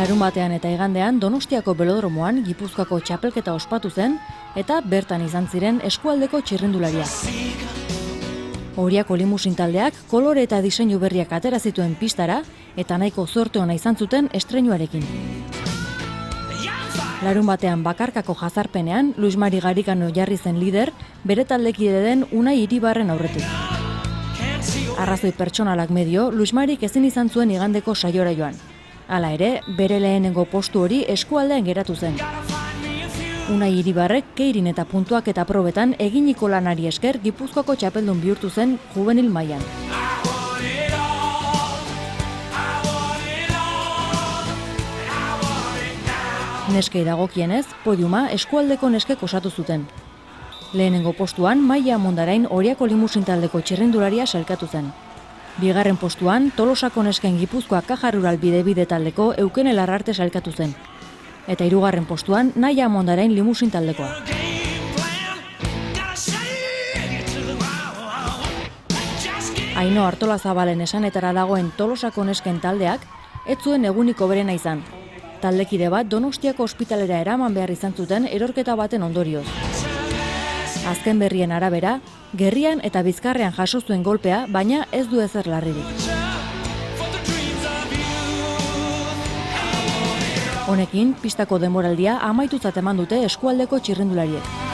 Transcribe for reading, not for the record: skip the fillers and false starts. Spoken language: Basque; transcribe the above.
Larunbatean eta igandean Donostiako belodromoan Gipuzkoako txapelketa ospatu zen eta bertan izan ziren eskualdeko txirrindulariak. Oriako limusin taldeak kolore eta diseinu berriak atera zituen pistara eta nahiko zorte ona izan zuten estreinuarekin. Larunbatean bakarkako jazarpenean Luis Mari Garikano jarri zen lider bere taldekide den Unai Iribarren aurretik. Arrazoi pertsonalak medio, Luis Marik ezin izan zuen igandeko saiora joan. Hala ere, bere lehenengo postu hori eskualdean geratu zen. Unai Iribarrek keirin eta puntuak eta probetan eginiko lanari esker Gipuzkoako txapeldun bihurtu zen juvenil mailan. Neskei dagokienez, podiuma eskualdeko neskek osatu zuten. Lehenengo postuan Maia Mondarain Oriako limusin taldeko txirrindularia sailkatu zen. Bigarren postuan Tolosako nesken Gipuzkoa Caja Rural bide taldeko Eukene Larrarte sailkatu zen. Eta hirugarren postuan Naia Mondarain limusin taldekoa. Aino Artolazabalen esanetara dagoen Tolosako nesken taldeak ez zuen eguniko berena izan. Taldekide bat Donostiako ospitalera eraman behar izan zuten erorketa baten ondorioz. Azken berrien arabera, gerrian eta bizkarrean jaso zuen golpea, baina ez du ezer larririk. Honekin, pistako denboraldia amaitutzat eman dute eskualdeko txirrindulariek.